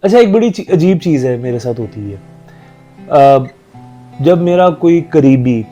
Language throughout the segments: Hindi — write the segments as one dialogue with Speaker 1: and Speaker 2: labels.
Speaker 1: अच्छा, एक बड़ी अजीब चीज़ है मेरे साथ होती है। जब मेरा कोई करीबी,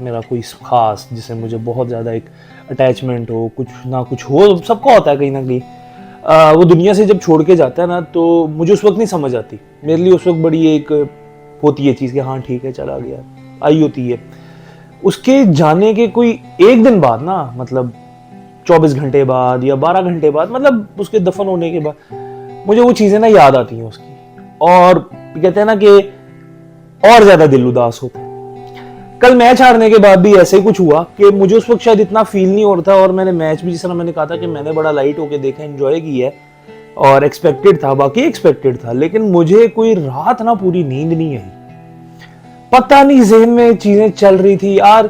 Speaker 1: मेरा कोई खास जिसे मुझे बहुत ज़्यादा एक अटैचमेंट हो, कुछ ना कुछ हो, सबका होता है कहीं ना कहीं, वो दुनिया से जब छोड़ के जाता है ना, तो मुझे उस वक्त नहीं समझ आती। मेरे लिए उस वक्त बड़ी एक होती है चीज़ कि हाँ ठीक है, चला गया, आई होती है। उसके जाने के कोई एक दिन बाद ना, मतलब 24 घंटे बाद या 12 घंटे बाद, मतलब उसके दफन होने के बाद मुझे वो चीज़ें ना याद आती हैं उसकी, और कहते हैं ना कि और ज़्यादा दिल उदास होता है। कल मैच हारने के बाद भी ऐसे ही कुछ हुआ कि मुझे उस वक्त शायद इतना फील नहीं हो रहा था, और मैंने मैच भी, जिस तरह मैंने कहा था कि मैंने बड़ा लाइट होके देखा, एंजॉय किया है, और एक्सपेक्टेड था, बाकी एक्सपेक्टेड था, लेकिन मुझे कोई रात ना पूरी नींद नहीं आई। पता नहीं ज़हन में चीजें चल रही थी यार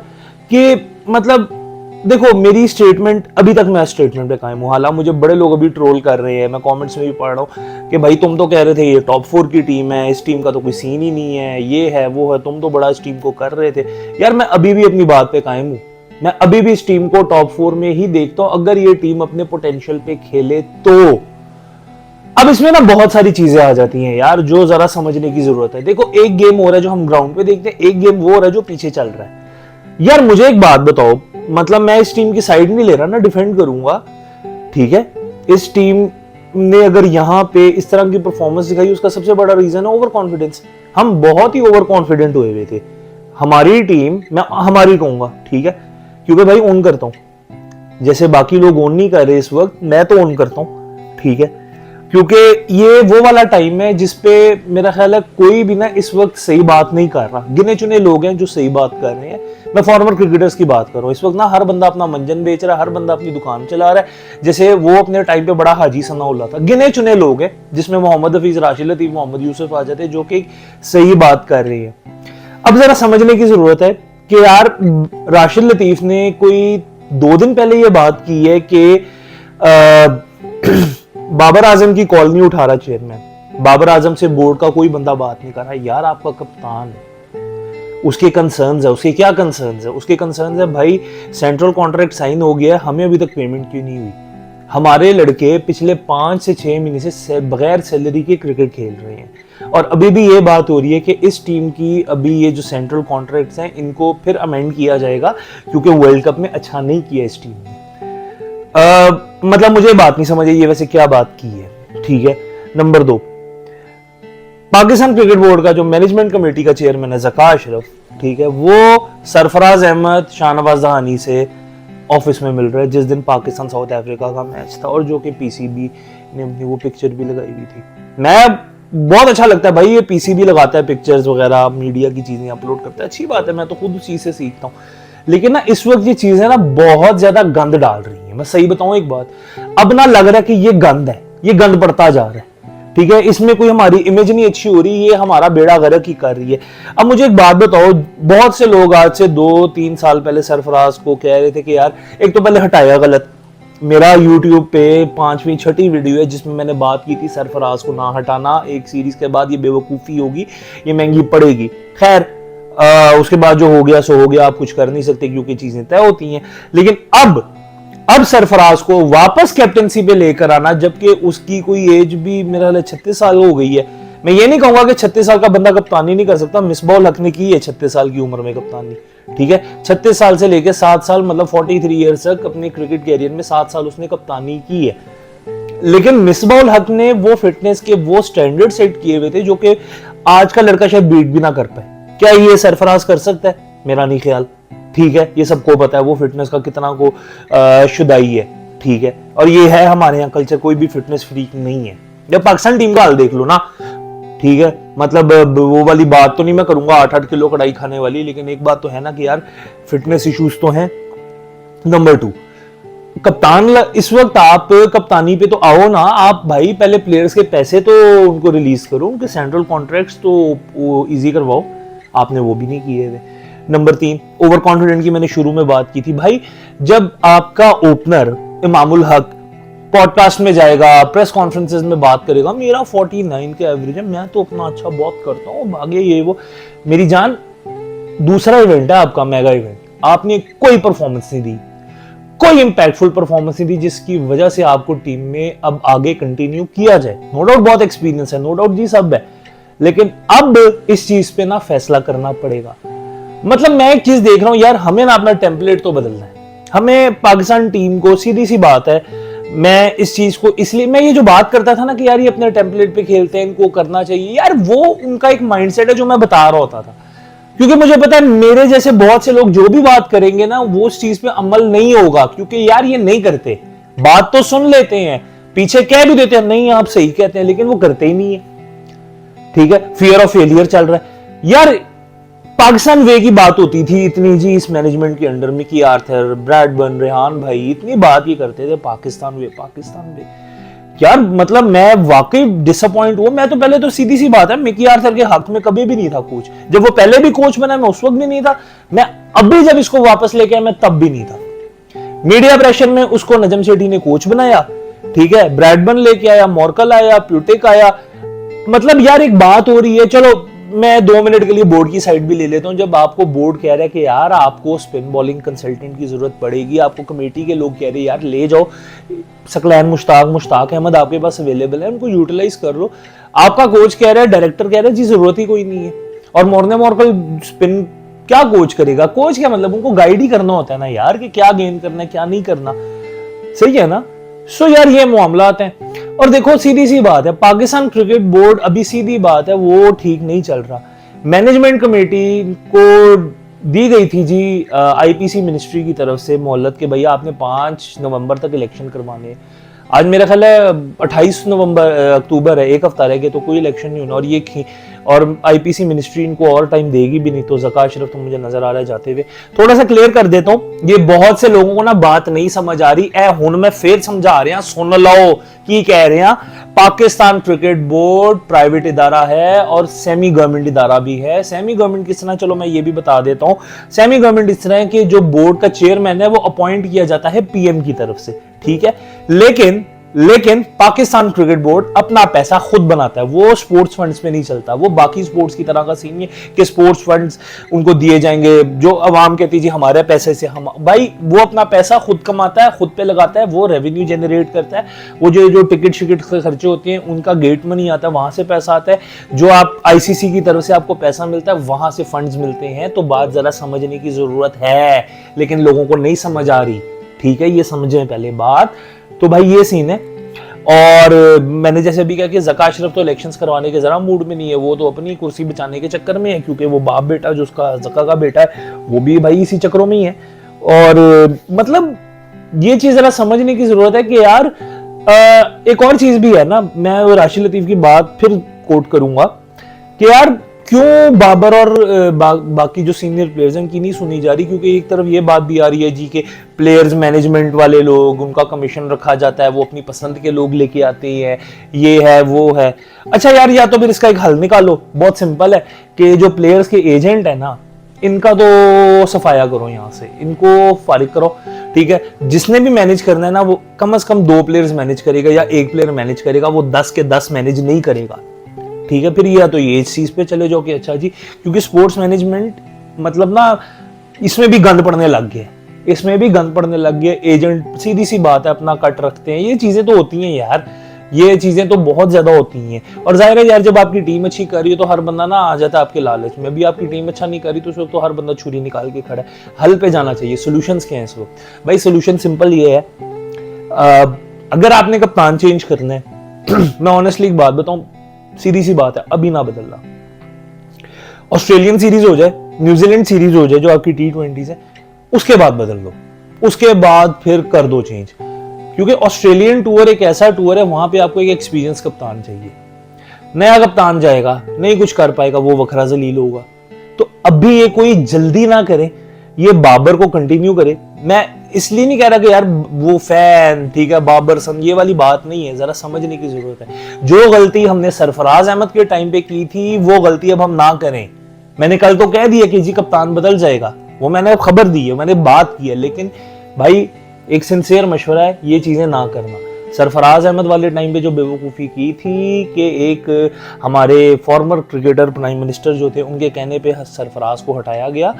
Speaker 1: कि मतलब देखो, मेरी स्टेटमेंट अभी तक, मैं स्टेटमेंट पे कायम हूं। हालांकि मुझे बड़े लोग अभी ट्रोल कर रहे हैं, मैं कमेंट्स में भी पढ़ रहा हूं कि भाई तुम तो कह रहे थे ये टॉप 4 की टीम है, इस टीम का तो कोई सीन ही नहीं है, ये है वो है, तुम तो बड़ा इस टीम को कर रहे थे। यार मैं अभी भी अपनी बात पे कायम हूं, मैं अभी भी इस टीम को टॉप 4 में ही देखता हूं, अगर ये टीम अपने पोटेंशियल पे खेले तो। अब इसमें ना बहुत सारी चीजें आ जाती हैं यार, जो जरा समझने की जरूरत है। देखो, एक गेम हो रहा है जो हम ग्राउंड पे देखते हैं, एक गेम वो हो रहा है जो पीछे चल रहा है। यार मुझे एक बात बताओ, मतलब मैं इस टीम की साइड नहीं ले रहा ना, डिफेंड करूंगा, ठीक है। इस टीम ने अगर यहाँ पे इस तरह की परफॉर्मेंस दिखाई, उसका सबसे बड़ा रीजन है ओवर कॉन्फिडेंस। हम बहुत ही ओवर कॉन्फिडेंट हुए हुए थे। हमारी टीम, मैं हमारी कहूंगा, ठीक है, क्योंकि भाई ओन करता हूं, जैसे बाकी लोग ओन नहीं कर रहे इस वक्त, मैं तो ओन करता हूं, ठीक है। क्योंकि ये वो वाला टाइम है जिसपे मेरा ख्याल है कोई भी ना इस वक्त सही बात नहीं कर रहा। गिने चुने लोग हैं जो सही बात कर रहे हैं। मैं फॉर्मर क्रिकेटर्स की बात कर रहा हूँ। इस वक्त ना हर बंदा अपना मंजन बेच रहा है, हर बंदा अपनी दुकान चला रहा है, जैसे वो अपने टाइम पे बड़ा हाजी सनाउल्लाह था। गिने चुने लोग हैं, जिसमें मोहम्मद हफीज, राशिद लतीफ, मोहम्मद यूसुफ आ जाते हैं, जो कि सही बात कर रहे हैं। अब जरा समझने की जरूरत है कि यार राशिद लतीफ ने कोई 2 दिन पहले ये बात की है कि बाबर आजम की कॉल नहीं उठा रहा चेयरमैन, बाबर आजम से बोर्ड का कोई बंदा बात नहीं कर रहा। यार आपका कप्तान है, उसके कंसर्न्स है, उसके क्या कंसर्न्स है? उसके कंसर्न्स है भाई सेंट्रल कॉन्ट्रैक्ट साइन हो गया, हमें अभी तक पेमेंट क्यों नहीं हुई? हमारे लड़के पिछले 5 से 6 महीने से बगैर सैलरी के क्रिकेट खेल रहे हैं, और अभी भी ये बात हो रही है कि इस टीम की अभी ये जो सेंट्रल कॉन्ट्रैक्ट्स हैं इनको फिर अमेंड किया जाएगा, क्योंकि वर्ल्ड कप में अच्छा नहीं किया इस टीम ने। मतलब मुझे बात नहीं समझ आई ये वैसे क्या बात की है, ठीक है। नंबर 2, पाकिस्तान क्रिकेट बोर्ड का जो मैनेजमेंट कमेटी का चेयरमैन है ज़का अशरफ, ठीक है, वो सरफराज अहमद, शाहनवाज दहानी से ऑफिस में मिल रहे हैं जिस दिन पाकिस्तान साउथ अफ्रीका का मैच था, और जो कि पीसीबी ने अपनी वो पिक्चर भी लगाई हुई थी। मैं बहुत अच्छा लगता है भाई, ये पीसीबी लगाता है पिक्चर्स वगैरह, मीडिया की चीजें अपलोड करता है, अच्छी बात है, मैं तो खुद उस चीज से सीखता हूँ। लेकिन ना इस वक्त ये चीजें ना बहुत ज्यादा गंद डाल रही हैं। मैं सही बताऊं एक बात, अब ना लग रहा है कि ये गंद है, ये गंद बढ़ता जा रहा है, ठीक है। इसमें कोई हमारी इमेज नहीं अच्छी हो रही, ये हमारा बेड़ा गर्क ही कर रही है। अब मुझे एक बात बताओ, बहुत से लोग आज से 2-3 साल पहले सरफराज को कह रहे थे कि यार, एक तो पहले हटाया गलत, मेरा YouTube पे 5वीं 6ठी वीडियो है जिसमें मैंने बात की थी सरफराज को ना हटाना, एक सीरीज के बाद ये बेवकूफ़ी होगी, ये महंगी पड़ेगी। खैर उसके बाद जो हो गया सो हो गया, आप कुछ कर नहीं सकते क्योंकि चीजें तय होती हैं। लेकिन अब सरफराज को वापस कैप्टनसी पे लेकर आना, जबकि उसकी कोई एज भी मेरा 36 साल हो गई है। मैं ये नहीं कहूंगा कि 36 साल का बंदा कप्तानी नहीं कर सकता, मिसबाउल हक ने की है 36 साल की उम्र में कप्तानी, ठीक है। 36 साल से लेकर 7 साल, मतलब 43 ईयर्स तक अपने क्रिकेट कैरियर में 7 साल उसने कप्तानी की है। लेकिन मिसबाउल हक ने वो फिटनेस के वो स्टैंडर्ड सेट किए हुए थे जो कि आज का लड़का शायद बीट भी ना कर पाए। क्या ये सरफराज कर सकता है? मेरा नहीं ख्याल, ठीक है। ये सबको पता है वो फिटनेस का कितना को शुदाई है, ठीक है। और ये है हमारे यहाँ कल्चर, कोई भी फिटनेस फ्रीक नहीं है। जब पाकिस्तान टीम का हाल देख लो ना, ठीक है, मतलब वो वाली बात तो नहीं मैं करूंगा 8-8 किलो कड़ाई खाने वाली, लेकिन एक बात तो है ना कि यार फिटनेस इश्यूज तो हैं। नंबर 2, कप्तान, इस वक्त आप कप्तानी पे तो आओ ना आप भाई, पहले प्लेयर्स के पैसे तो उनको रिलीज करो, उनके सेंट्रल कॉन्ट्रैक्ट्स तो इजी करवाओ, आपने वो भी नहीं किए थे। नंबर 3, ओवर कॉन्फिडेंट की मैंने शुरू में बात की थी भाई। जब आपका ओपनर इमामुल हक पॉडकास्ट में जाएगा, प्रेस कॉन्फ्रेंसेस में बात करेगा, मेरा 49 के एवरेज है, मैं तो अपना अच्छा बहुत करता हूँ, भागे ये वो, मेरी जान, दूसरा इवेंट है आपका मेगा इवेंट, आपने कोई परफॉर्मेंस नहीं दी, कोई इंपैक्टफुल परफॉर्मेंस नहीं थी जिसकी वजह से आपको टीम में अब आगे कंटिन्यू किया जाए। नो डाउट बहुत एक्सपीरियंस है, नो डाउट जी सब है, लेकिन अब इस चीज पे ना फैसला करना पड़ेगा। मतलब मैं एक चीज देख रहा हूं यार, हमें ना अपना टेम्पलेट तो बदलना है। हमें पाकिस्तान टीम को, सीधी सी बात है, मैं इस चीज को इसलिए, मैं ये जो बात करता था ना कि यार ये अपने टेम्पलेट पे खेलते हैं, इनको करना चाहिए, यार वो उनका एक माइंडसेट है जो मैं बता रहा होता था, क्योंकि मुझे पता है मेरे जैसे बहुत से लोग जो भी बात करेंगे ना वो उस चीज पे अमल नहीं होगा, क्योंकि यार ये नहीं करते। बात तो सुन लेते हैं, पीछे कह भी देते हैं नहीं आप सही कहते हैं, लेकिन वो करते ही नहीं है। ठीक है, फियर ऑफ फेलियर चल रहा है यार। पाकिस्तान वे की बात होती थी इतनी जी इस मैनेजमेंट के अंडर में, की आर्थर, ब्रैडबर्न, रेहान भाई इतनी बात ही करते थे पाकिस्तान वे, पाकिस्तान वे। यार मतलब मैं वाकई डिसअपॉइंट हुआ। मैं तो पहले तो सीधी सी बात है, मिकी आर्थर के हक में कभी भी नहीं था कोच। जब वो पहले भी कोच बना मैं उस वक्त भी नहीं था, मैं अभी जब इसको वापस लेके आया मैं तब भी नहीं था। मीडिया प्रेशर में उसको नजम सेठी ने कोच बनाया, ठीक है, ब्रैडबर्न लेके आया, मॉर्कल आया, प्यूटेक आया। मतलब यार एक बात हो रही है, चलो मैं 2 मिनट के लिए बोर्ड की साइड भी ले लेता हूं। जब आपको बोर्ड कह रहा है कि यार आपको स्पिन बॉलिंग कंसल्टेंट की जरूरत पड़ेगी, आपको कमेटी के लोग कह रहे हैं यार ले जाओ, सकलैन मुश्ताक अहमद आपके पास अवेलेबल है, उनको यूटिलाइज कर लो। आपका कोच कह रहा है, डायरेक्टर कह रहा है जी जरूरत ही कोई नहीं है। और मॉर्कल स्पिन क्या कोच करेगा? कोच क्या मतलब, उनको गाइड ही करना होता है ना यार कि क्या गेंद करना है क्या नहीं करना, सही है ना। सो यार ये मामलात हैं। और देखो सीधी सी बात है, पाकिस्तान क्रिकेट बोर्ड अभी सीधी बात है वो ठीक नहीं चल रहा। मैनेजमेंट कमेटी को दी गई थी जी आईपीसी मिनिस्ट्री की तरफ से मोहलत के भैया आपने 5 नवंबर तक इलेक्शन करवाने हैं। आज मेरा ख्याल है 28 अक्टूबर है, एक हफ्ता रह गया, तो कोई इलेक्शन नहीं होना। और ये और आईपीसी मिनिस्ट्री इनको और टाइम देगी भी नहीं। तो ज़का अशरफ तो मुझे नजर आ रहा है जाते हुए। थोड़ा सा क्लियर कर देता हूँ, ये बहुत से लोगों को ना बात नहीं समझ आ रही है, हुन मैं फिर समझा रहा, सुन लो की कह रहे हैं। पाकिस्तान क्रिकेट बोर्ड प्राइवेट इदारा है और सेमी गवर्नमेंट इदारा भी है। सेमी गवर्नमेंट किस तरह, चलो मैं ये भी बता देता हूँ। सेमी गवर्नमेंट इस तरह है कि जो बोर्ड का चेयरमैन है वो अपॉइंट किया जाता है पीएम की तरफ से, ठीक है। लेकिन पाकिस्तान क्रिकेट बोर्ड अपना पैसा खुद बनाता है, वो स्पोर्ट्स फंड्स में नहीं चलता। वो बाकी स्पोर्ट्स की तरह का सीन नहीं है कि स्पोर्ट्स फंड्स उनको दिए जाएंगे, जो अवाम कहती है जी हमारे पैसे से हम, भाई वो अपना पैसा खुद कमाता है, खुद पे लगाता है, वो रेवेन्यू जनरेट करता है। वो जो टिकट शिकट खर्चे होते हैं उनका गेट मनी आता है, वहां से पैसा आता है। जो आप आईसीसी की तरफ से आपको पैसा मिलता है वहां से फंड्स मिलते हैं। तो बात जरा समझने की जरूरत है, लेकिन लोगों को नहीं समझ आ रही, ठीक है, ये समझें पहले बात। तो भाई ये सीन है। और मैंने जैसे अभी कहा कि ज़का अशरफ तो इलेक्शंस करवाने के जरा मूड में नहीं है, वो तो अपनी कुर्सी बचाने के चक्कर में है, क्योंकि वो बाप बेटा जो उसका ज़का का बेटा है वो भी भाई इसी चक्करों में ही है। और मतलब ये चीज जरा समझने की जरूरत है कि यार एक और चीज भी है ना, मैं राशिद लतीफ की बात फिर कोट करूंगा कि यार क्यों बाबर और बाकी जो सीनियर प्लेयर्स हैं उनकी नहीं सुनी जा रही। क्योंकि एक तरफ ये बात भी आ रही है जी कि प्लेयर्स मैनेजमेंट वाले लोग, उनका कमीशन रखा जाता है, वो अपनी पसंद के लोग लेके आते हैं, ये है वो है। अच्छा यार, या तो फिर इसका एक हल निकालो, बहुत सिंपल है कि जो प्लेयर्स के एजेंट है ना, इनका तो सफाया करो, यहाँ से इनको फारिग करो, ठीक है। जिसने भी मैनेज करना है ना, वो कम से कम 2 प्लेयर्स मैनेज करेगा या 1 प्लेयर मैनेज करेगा, वो 10 के 10 मैनेज नहीं करेगा, ठीक है। फिर या तो ये इस चीज पे चले जाओ कि अच्छा जी, क्योंकि स्पोर्ट्स मैनेजमेंट मतलब ना इसमें भी गंद पड़ने लग गया, इसमें भी गंद पड़ने लग गया। एजेंट सीधी सी बात है अपना कट रखते हैं, ये चीजें तो होती हैं यार, ये चीजें तो बहुत ज्यादा होती हैं। और जाहिर है यार, जब आपकी टीम अच्छी कर रही है तो हर बंदा ना आ जाता है आपके लालच में। अभी आपकी टीम अच्छा नहीं कर रही तो उस वक्त तो हर बंदा छुरी निकाल के खड़ा है। हल पे जाना चाहिए, सोल्यूशंस क्या है इस वक्त? भाई सोल्यूशन सिंपल ये है, अगर आपने कप्तान चेंज करना है मैं ऑनेस्टली एक बात बताऊं, सीधी सी बात है, अभी ना बदलना। ऑस्ट्रेलियन सीरीज हो जाए, न्यूजीलैंड सीरीज हो जाए जो आपकी T20 है, उसके बाद बदल लो, उसके बाद फिर कर दो चेंज। क्योंकि ऑस्ट्रेलियन टूर एक ऐसा टूर है, वहां पे आपको एक एक्सपीरियंस कप्तान चाहिए। नया कप्तान जाएगा, नहीं कुछ कर पाएगा, वो वखरा जलील होगा। तो अभी ये कोई जल्दी ना करे, ये बाबर को कंटिन्यू करे। मैं इसलिए नहीं कह रहा कि यार वो फैन, ठीक है, बाबर सन, ये वाली बात नहीं है, जरा समझने की जरूरत है। जो गलती हमने सरफराज अहमद के टाइम पे की थी वो गलती अब हम ना करें। मैंने कल तो कह दिया कि जी कप्तान बदल जाएगा, वो मैंने खबर दी है, मैंने बात की है, लेकिन भाई एक सिंसियर मशवरा है, ये चीजें ना करना। सरफराज अहमद वाले टाइम पे जो बेवकूफ़ी की थी कि एक हमारे फॉर्मर क्रिकेटर प्राइम मिनिस्टर जो थे उनके कहने पे सरफराज को हटाया गया,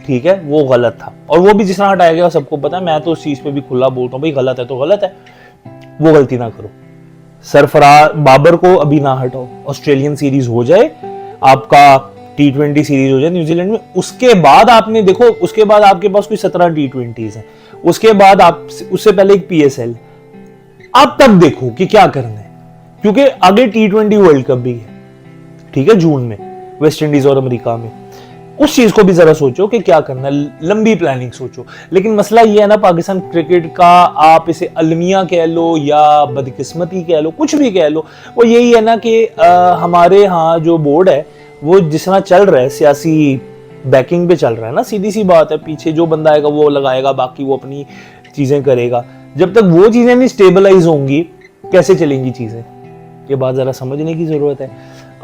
Speaker 1: ठीक है, वो गलत था और वो भी जिस तरह हटाया गया सबको पता है। मैं तो उस चीज पे भी खुला बोलता हूँ भाई, गलत है तो गलत है, वो गलती ना करो। सरफराज बाबर को अभी ना हटाओ, ऑस्ट्रेलियन सीरीज हो जाए, आपका T20 सीरीज हो जाए न्यूजीलैंड में, उसके बाद आपने देखो, उसके बाद आपके पास कोई 17 T20s हैं, उसके बाद आप उससे पहले एक PSL, आप तब देखो कि क्या करना है, क्योंकि आगे T20 वर्ल्ड कप भी है, ठीक है, जून में वेस्ट इंडीज और अमेरिका में। उस चीज को भी जरा सोचो कि क्या करना है, लंबी प्लानिंग सोचो। लेकिन मसला ये है ना, पाकिस्तान क्रिकेट का, आप इसे अलमिया कह लो या बदकिस्मती कह लो, कुछ भी कह लो, वो यही है ना कि हमारे यहाँ जो बोर्ड है वो जिस तरह चल रहा है, सियासी बैकिंग पे चल रहा है ना, सीधी सी बात है, पीछे जो बंदा आएगा वो लगाएगा, बाकी वो अपनी चीजें करेगा। जब तक वो चीजें नहीं स्टेबलाइज होंगी, कैसे चलेंगी चीजें, ये बात जरा समझने की जरूरत है।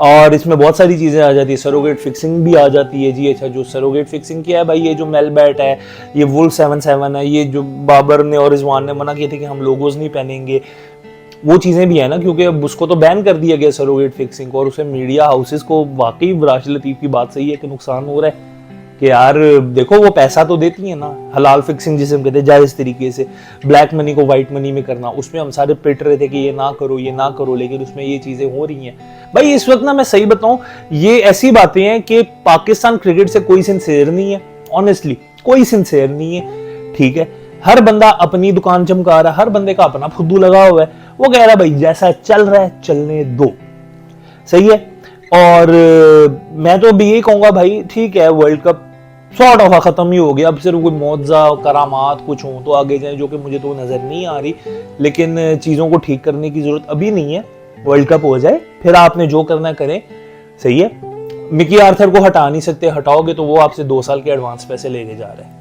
Speaker 1: और इसमें बहुत सारी चीजें आ जाती है, सरोगेट फिक्सिंग भी आ जाती है जी। अच्छा, जो सरोगेट फिक्सिंग किया है भाई, ये जो मेलबैट है, ये वुल 77 है, ये जो बाबर ने और रिजवान ने मना किए थे कि हम लोगोज नहीं पहनेंगे, वो चीजें भी है ना, क्योंकि अब उसको तो बैन कर दिया गया सरोगेट फिक्सिंग को। और उसे मीडिया हाउसेस को वाकई राशिद लतीफ की बात सही है कि नुकसान हो रहा है कि यार देखो वो पैसा तो देती है ना, हलाल फिक्सिंग जिसे हम कहते हैं, जायज तरीके से ब्लैक मनी को व्हाइट मनी में करना, उसमें हम सारे पिट रहे थे कि ये ना करो, ये ना करो, लेकिन उसमें ये चीजें हो रही हैं भाई। इस वक्त ना मैं सही बताऊं, ये ऐसी बातें हैं कि पाकिस्तान क्रिकेट से कोई सिंसेयर नहीं है, ऑनेस्टली कोई सिंसेयर नहीं है, ठीक है। हर बंदा अपनी दुकान चमका रहा है, हर बंदे का अपना फुद्दू लगा हुआ है, वो कह रहा है भाई जैसा चल रहा है चलने दो, सही है। और मैं तो अभी यही कहूंगा भाई, ठीक है, वर्ल्ड कप सॉर्ट ऑफ खत्म ही हो गया, अब सिर्फ कोई मौजा करामात कुछ हो तो आगे जाए, जो कि मुझे तो नजर नहीं आ रही, लेकिन चीजों को ठीक करने की जरूरत अभी नहीं है। वर्ल्ड कप हो जाए फिर आपने जो करना है करें, सही है। मिकी आर्थर को हटा नहीं सकते, हटाओगे तो वो आपसे 2 साल के एडवांस पैसे लेके जा रहे हैं,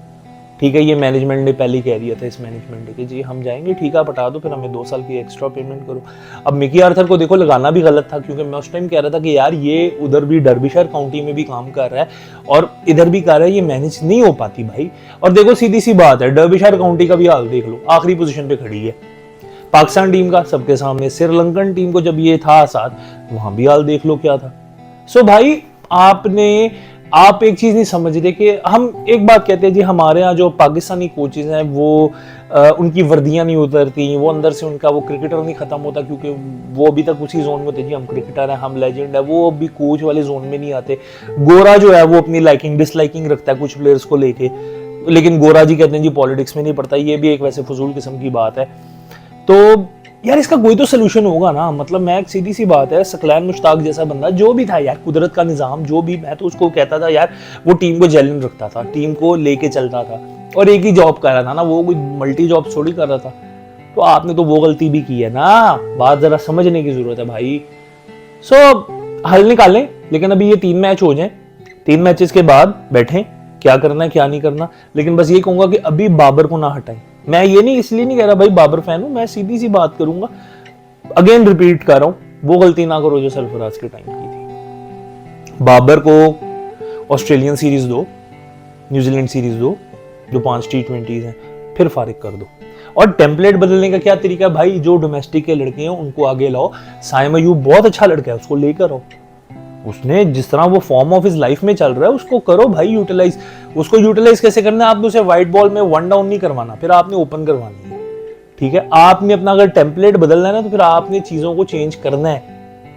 Speaker 1: ठीक है। ये मैनेजमेंट ने पहले कह दिया था, इस मैनेजमेंट ने कि जी हम जाएंगे, ठीक है, आप हटा दो, फिर हमें 2 साल की एक्स्ट्रा पेमेंट करो। अब मिकी आर्थर को देखो लगाना भी गलत था, क्योंकि मैं उस टाइम कह रहा था कि यार ये उधर भी डर्बीशायर काउंटी में भी काम कर रहा है और इधर भी कर रहा है, ये मैनेज नहीं हो पाती भाई। और देखो सीधी सी बात है, डर्बीशायर काउंटी का भी हाल देख लो, आखिरी पोजीशन पे खड़ी है। पाकिस्तान टीम का सबके सामने, श्रीलंकन टीम को जब ये था साथ, वहां भी हाल देख लो क्या था। सो भाई आप एक चीज नहीं समझ रहे कि हम एक बात कहते हैं जी, हमारे यहाँ जो पाकिस्तानी कोचेज हैं वो उनकी वर्दियां नहीं उतरती, वो अंदर से उनका वो क्रिकेटर नहीं खत्म होता, क्योंकि वो अभी तक उसी जोन में होते जी हम क्रिकेटर हैं, हम लेजेंड है, वो अभी कोच वाले जोन में नहीं आते। गोरा जो है वो अपनी लाइकिंग डिसलाइकिंग रखता है कुछ प्लेयर्स को लेके, लेकिन गोरा जी कहते हैं जी पॉलिटिक्स में नहीं पड़ता, ये भी एक वैसे फजूल किस्म की बात है। तो यार इसका कोई तो सोल्यूशन होगा ना, मतलब मैं एक सीधी सी बात है, सकलैन मुश्ताक जैसा बंदा जो भी था यार, कुदरत का निजाम जो भी, मैं तो उसको कहता था यार, वो टीम को जेलन रखता था, टीम को लेके चलता था और एक ही जॉब कर रहा था ना, वो कोई मल्टी जॉब थोड़ी कर रहा था। तो आपने तो वो गलती भी की है ना, बात जरा समझने की जरूरत है भाई। सो हल निकालें, लेकिन अभी ये 3 मैच हो जाए, 3 मैचेस के बाद बैठें क्या करना है क्या नहीं करना। लेकिन बस ये कहूंगा कि अभी बाबर को ना हटाएं। मैं ये नहीं इसलिए नहीं कह रहा भाई बाबर फैन हूं, मैं सीधी सी बात करूंगा, अगेन रिपीट कर रहा हूं, वो गलती ना करो जो सरफराज के टाइम की थी। बाबर को ऑस्ट्रेलियन सीरीज दो, न्यूजीलैंड सीरीज दो, जो 5 T20s हैं, फिर फारिग कर दो। और टेम्पलेट बदलने का क्या तरीका है भाई, जो डोमेस्टिक के लड़के हैं उनको आगे लाओ। साइम अयूब बहुत अच्छा लड़का है, उसको लेकर आओ, उसने जिस तरह वो फॉर्म ऑफ हिज लाइफ में चल रहा है उसको करो भाई यूटिलाइज। उसको यूटिलाइज कैसे करना है, आपने उसे व्हाइट बॉल में 1 डाउन नहीं करवाना, फिर आपने ओपन करवानी है, ठीक है। आपने अपना अगर टेम्पलेट बदलना है ना, तो फिर आपने चीजों को चेंज करना है,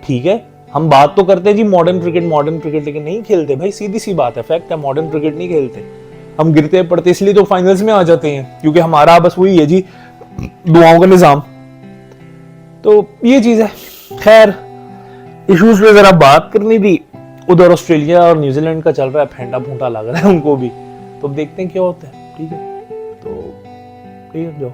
Speaker 1: ठीक है। हम बात तो करते हैं जी मॉडर्न क्रिकेट, लेकिन नहीं खेलते भाई, सीधी सी बात है, फैक्ट है, मॉडर्न क्रिकेट नहीं खेलते। हम गिरते पड़ते इसलिए तो फाइनल्स में आ जाते हैं, क्योंकि हमारा बस वही है जी दुआओं का निजाम। तो ये चीज है। खैर इश्यूज पे जरा बात करनी थी, उधर ऑस्ट्रेलिया और न्यूजीलैंड का चल रहा है, फेंटा फूंटा लग रहा है उनको भी, तो अब देखते हैं क्या होता है, ठीक है। तो ठीक है, जाओ।